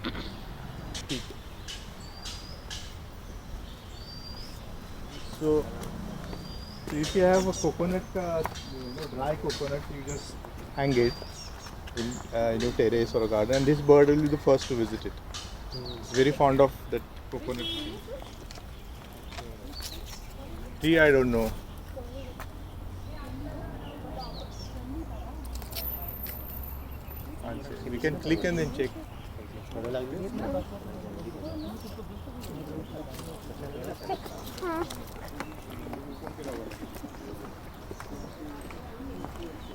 ठीक है. So if you have a coconut, dry coconut, you just hang it in your terrace or a garden, and this bird will be the first to visit it. It's very fond of that coconut tree. Tree, I don't know. We can click and then check.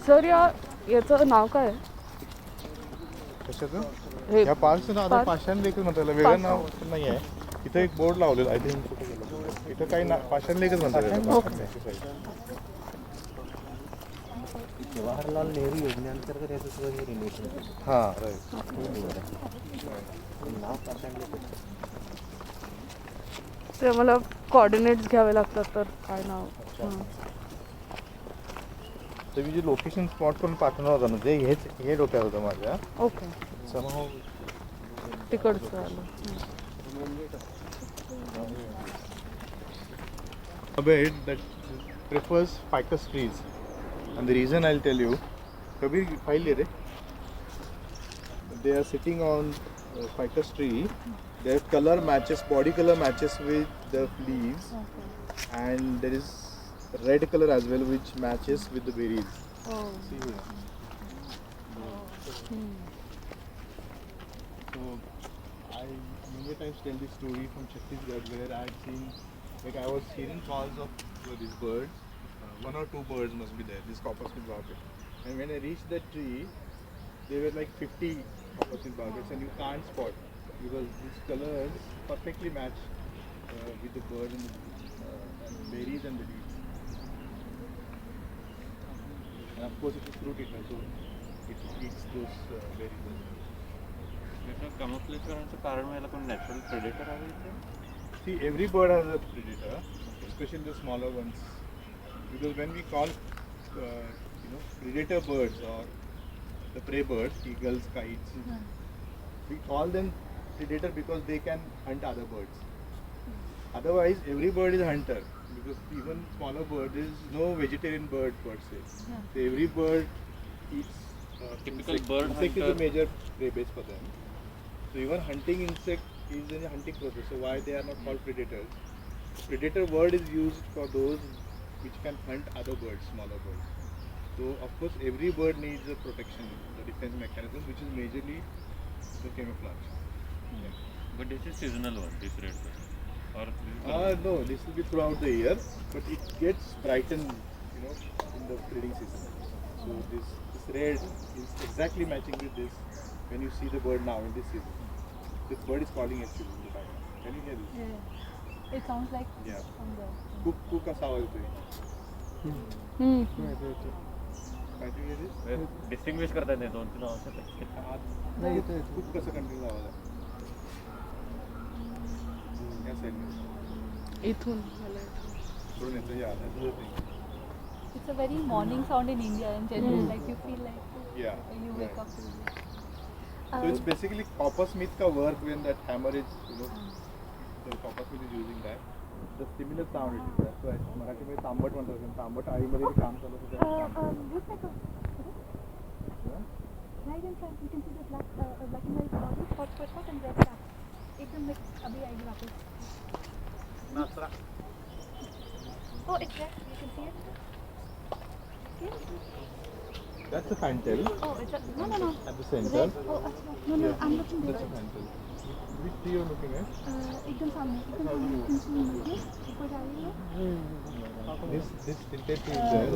Sir याचं नाव काय आहे? कशाचं? हे या पार्कचं नाव आता park? पाषाण लेकच म्हणतात, वेगळं नाव नाही आहे. इथं एक बोर्ड लावलेला आय थिंक. इथं काही पाषाण लेकच म्हणतात याला. जवाहरलाल नेहरू योजनेअंतर्गत याचं सगळं रिलेशन हां, राईट. नाव पाषाण ते मला कोऑर्डिनेट्स घ्यावे लागतात, तर काय नाव? तर मी जे लोकेशन स्पॉट करून पाठवणार होता ना, ते हे डोक्यात होतं माझ्या. ओके, समहाऊ तिकडचं आलं. a bed that prefers ficus trees, and the reason I'll tell you. Kabir, file le re. They are sitting on ficus tree. Their color matches, body color matches with the leaves, and there is red color as well, which matches with the berries. See here. So I many times tell this story from Chhattisgarh, where I had seen, like I was hearing calls of these birds. One or two birds must be there. This coppersmith barbet. And when I reached that tree, there were like 50 coppersmith barbets, and you can't spot because these colors perfectly match with the bird and berries and the leaves. And of course, it is fruit eater, so it eats those berries. camouflage करण्याचं कारण मला कोण natural predator आहे इथे? See, every bird has a predator, especially the smaller ones. Because when we call, predator birds or the prey birds, eagles, kites, we call them predator because they can hunt other birds. Otherwise, every bird is a hunter, because even smaller bird, there is no vegetarian bird per se. So every bird eats Typical insect. bird Insect is hunter. a major prey base for them. So even hunting insect is in a hunting process. So why they are not called predators? Predator word is used for those which can hunt other birds, smaller birds. So of course every bird needs a protection, the defense mechanism, which is majorly the camouflage. But this is seasonal one, this red one. Or No, this will be throughout the year, but it gets brightened, in the breeding season. So this red is exactly matching with this when you see the bird now in this season. This bird is calling actually in the background. Can you hear this? Yeah. It sounds like Yeah. from the. Cook असा आवाज येतोय. Can you hear this? Distinguish करता येते दोन तीन आवाज. नाही येतोय. खूप कसं कंटिन्यू आवाज आहे. या साईडने इथून मला येतं. थोडं येतं या आवाज. It's a very morning sound in India in general. Like you feel like Yeah. when you wake right. up. To So it's basically coppersmith ka work when that hammer is, the coppersmith is using that. The similar sound it is. That's why Marathi मध्ये तांबट म्हणतात. कारण तांबट आळीमध्ये जे काम चालू होतं. looks like a. Right in front, you can see the black and white spot and red stuff. एकदम mixed. अभी आएगी वापस. Oh, it's there. You can see it. See it? That's a fantail Oh, it's a no. at the center. Red. Oh, अच्छा. No, I'm looking That's there. a fantail. Which tree you're looking at? एकदम सामने. You can see ये ऊपर जा रही है. This tinted tree is there.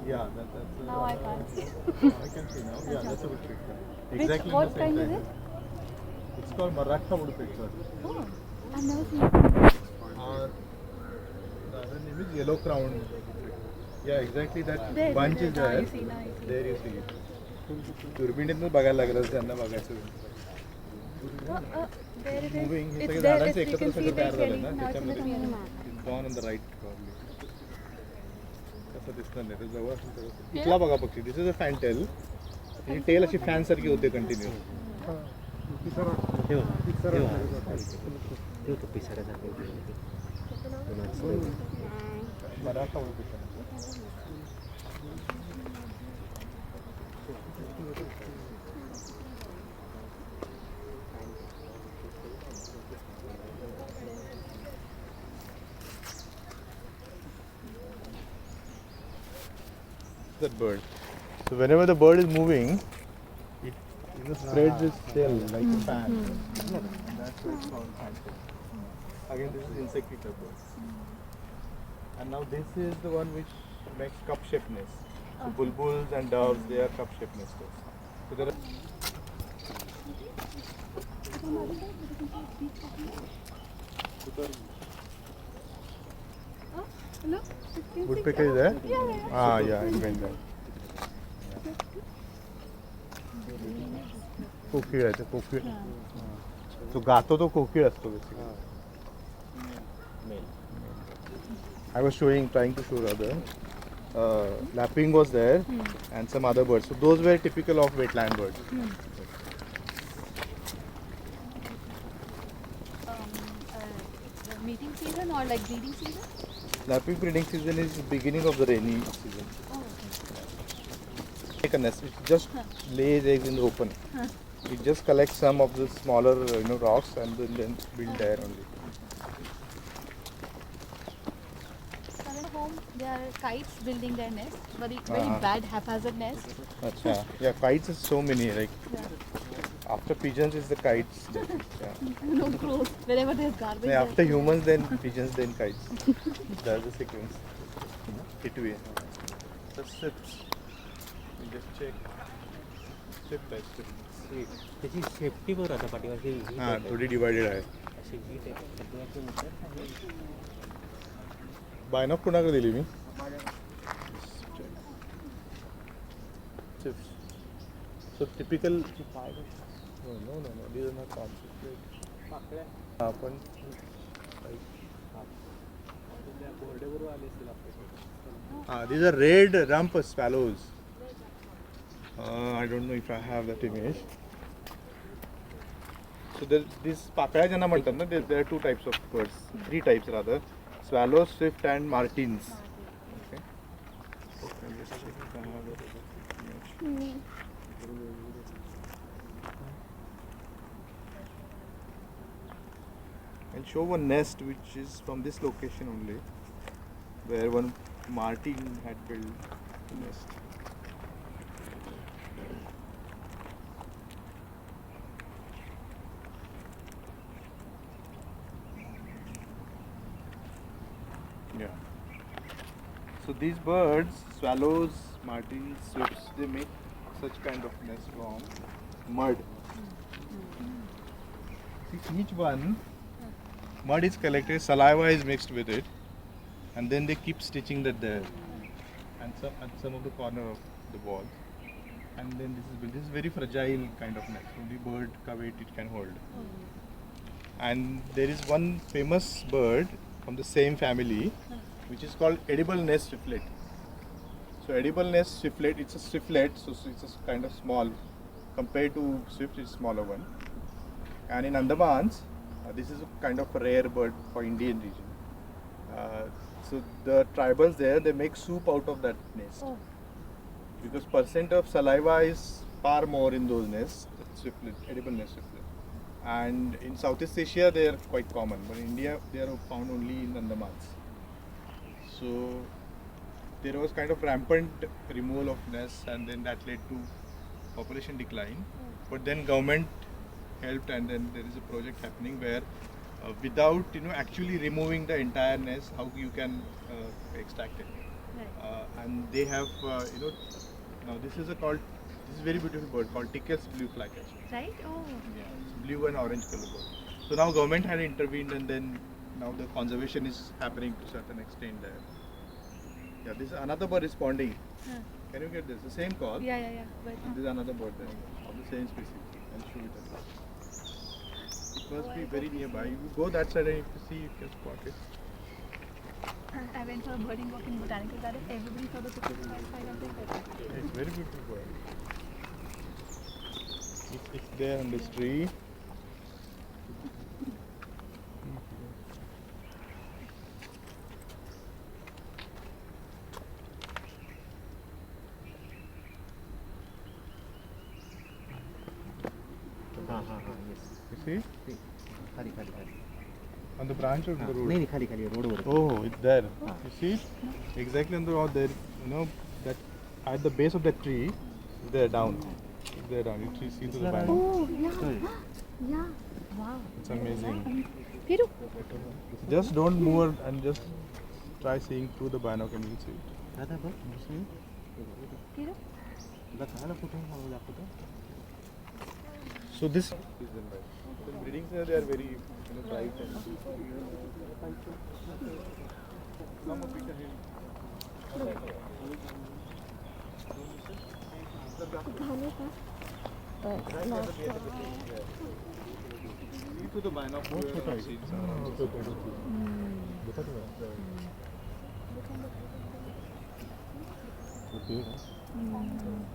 Yeah, that's. Now I can't see. I can see now. Yeah, that's a good picture. Exactly. What in the same kind is time. It's called Maratha woodpecker. Oh, I've never seen it. Or the other name is yellow crown. Yeah, exactly that There, bunch there, is now there. you see, now you see. There you see it. दुर्बिणीतून बघायला लागलं त्यांना बघायचं. There it is. Moving hey It's सगळे there. झाडांचे You एकत्र can see सगळं it तयार झालं getting ना now it's in the त्याच्यामध्ये clear. it's gone on the right probably. असं दिसणार नाही, तर जवळ असेल तर इथला बघा पक्षी. This is a fantail. ही टेल अशी फॅन सारखी होते कंटिन्यू. मराठा होते. That bird. So whenever the bird is moving, it spreads its tail like a fan. And that's why it's called fantail. Again, this is insect eater bird. And now this is the one which makes cup-shaped nests. So bulbuls and doves, they are cup-shaped nesters. So there are Look, woodpecker is there? Ah, yeah, it went there. कोकिळ आहे, कोकिळ. तो गातो तो कोकिळ असतो basically. I was trying to show rather. Lapwing was there and some other birds. So those were typical of wetland birds. Mating season or like breeding season? Lapwing breeding season is beginning of the rainy season. Oh, okay. Make a nest. It just lays eggs in the open. It just collects some of the smaller, rocks and then build there only. At home, there are kites building their nest, very bad haphazard nest. Acha. Yeah, kites is so many. Like Yeah. after pigeons is the kites. Yeah. No crows. Wherever there's garbage. Yeah, after humans, then pigeons, then kites. That's the sequence. It way. The strips. You just check. Strip by strip. त्याची safety बरं आता पाठीमागची हाँ, थोड़ी divided आहे. अशी ही type बायनॉक कोणाकडे दिली मी? Chips. So typical. No. These are not concentrate. आपण these are red rump swallows. I don't know if I have that image. So these पाकळ्या ज्यांना म्हणतात ना, there are two types of birds, three types rather: swallows, swift, and martins. Okay. I'll just check if I have that image. I'll show one nest which is from this location only, where one martin had built a nest. Yeah. So these birds, swallows, martins, swifts, they make such kind of nest from mud. See, each one, mud is collected, saliva is mixed with it, and then they keep stitching that there, and some of the corner of the wall, and then this is very fragile kind of nest. Only bird ka weight it can hold. And there is one famous bird from the same family, which is called edible nest swiftlet. So edible nest swiftlet, it's a swiftlet, so it's a kind of small compared to swift, it's smaller one. And in Andamans, this is a kind of a rare bird for Indian region. So the tribals there, they make soup out of that nest. Oh. Because percent of saliva is far more in those nests, swiftlet, edible nest swiftlet. And in Southeast Asia, they are quite common, but in India, they are found only in Andamans. So there was kind of rampant removal of nests, and then that led to population decline. But then government helped, and then there is a project happening where without actually removing the entire nest, how you can extract it. Right. And they have now this is very beautiful bird called Tickell's blue flycatcher. Right? Oh. Yeah, it's blue and orange color bird. So now government had intervened, and then now the conservation is happening to certain extent there. Yeah, this is another bird responding. Can you get this? The same call. Yeah. But, And this is another bird there of the same species. I'll show it. It must be very nearby. You go that side and you see, you can spot it. I went for a birding walk in Botanical Garden. Everybody saw the pictures and I was like, It's very beautiful bird. It's there on this tree. हाँ हाँ हाँ yes You see? खाली खाली खाली On the branch or on the road? नहीं नहीं खाली खाली रोडवर Oh, it's there. You see? Exactly on the road there. You know that at the base of that tree, there down. There down. You see to the bank. oh, yeah. Yeah. Wow. It's amazing. Hiru. Just don't move and just try seeing through the binocular and you'll see it. दादा बघ You see? Hiru. तुला कळालं कुठे मला दाखवतो So this is the right. The breeding center they are very bright and come up it ahead. See to the binocular. See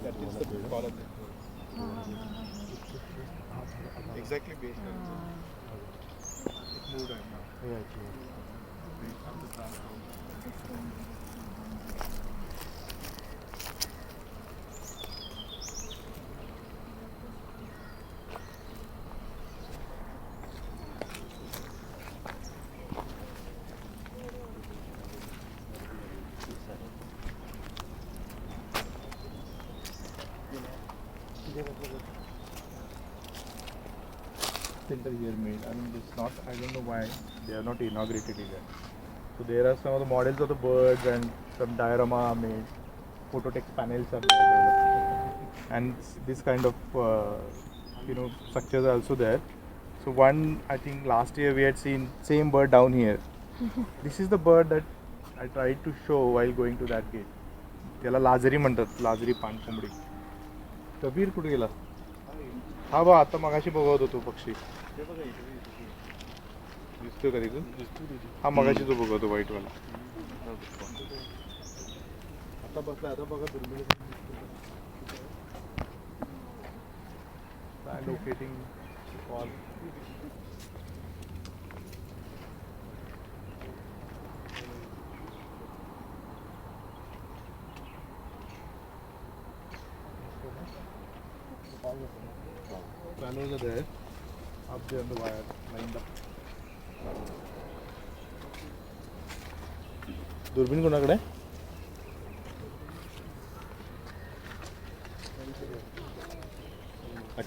that is the column. Exactly based on it. It moved right now. Based on the transform. Center here made. I mean, it's not. I don't know why they are not inaugurated it yet. So there are some of the models of the birds and some diorama made. Photo text panels are there, and this kind of structures are also there. So one, I think last year we had seen same bird down here. This is the bird that I tried to show while going to that gate. त्याला लाजरी म्हणतात, लाजरी पानकोंबडी. कबीर कुठे गेला? हा बा आता मगाशी बघत होतो पक्षी. दिसतोय का तिथून? हा मगाशी जो बघतो व्हाईट वाला. आता बसला आता बघा दुर्मिळ. Locating call. Swallows are there, up there on the wire, lined up. दुर्बीण कोणाकडे?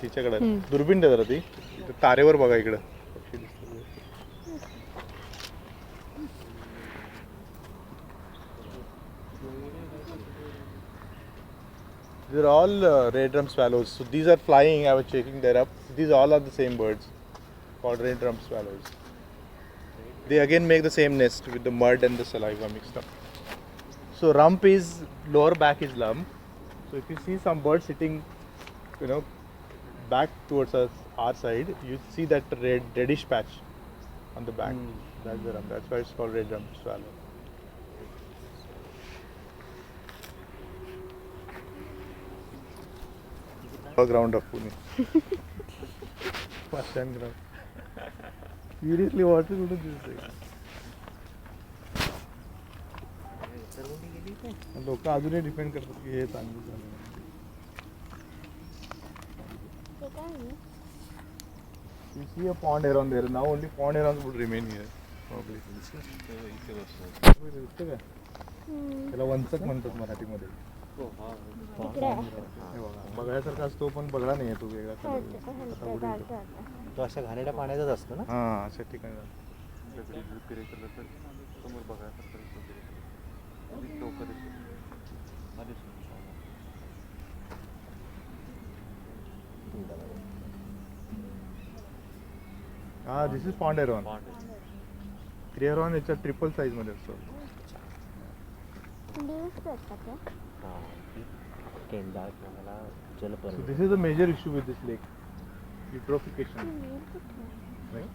तिच्याकडे. दुर्बीण दे जरा ती. तारेवर बघा इकडे. These are all red drum swallows. So these are flying. I was checking that up. These all are the same birds, called red drum swallows. They again make the same nest with the mud and the saliva mixed up. So rump is lower back is lump. So if you see some bird sitting, back towards us, our side, you see that reddish patch on the back. That's the rump. That's why it's called red drum swallow. Ground of Pune. First time ground. Seriously, what is this thing? लोक अजूनही depend करतात की हे चांगलं झालं. You see a pond heron there. Now only pond herons would remain here. Probably. त्याला वंचक म्हणतात मराठीमध्ये. बघायसारखा असतो पण बघला नाही तो वेगळा कलर. तो अशा घाणेरड्या पाण्यातच असतो ना. हा अशा ठिकाणी. समोर बघायसारखं हा this is pond heron. Grey heron याच्या ट्रिपल साईज मध्ये असतो. केंद्रात मला So जलपर्णी. this is a major issue with this lake, eutrophication. Right?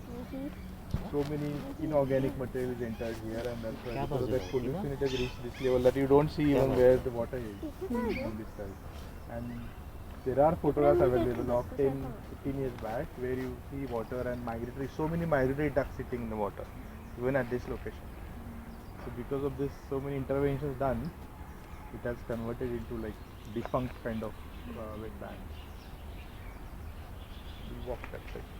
so many inorganic materials entered here, and that's why क्या because of बात that है? pollution it has reached this level that you don't see even बात where the water is on this side. And there are photographs available of 10, 15 years back where you see water and migratory, so many migratory ducks sitting in the water, even at this location. So because of this, so many interventions done, it has converted into like defunct kind of wetlands. We'll walk that side.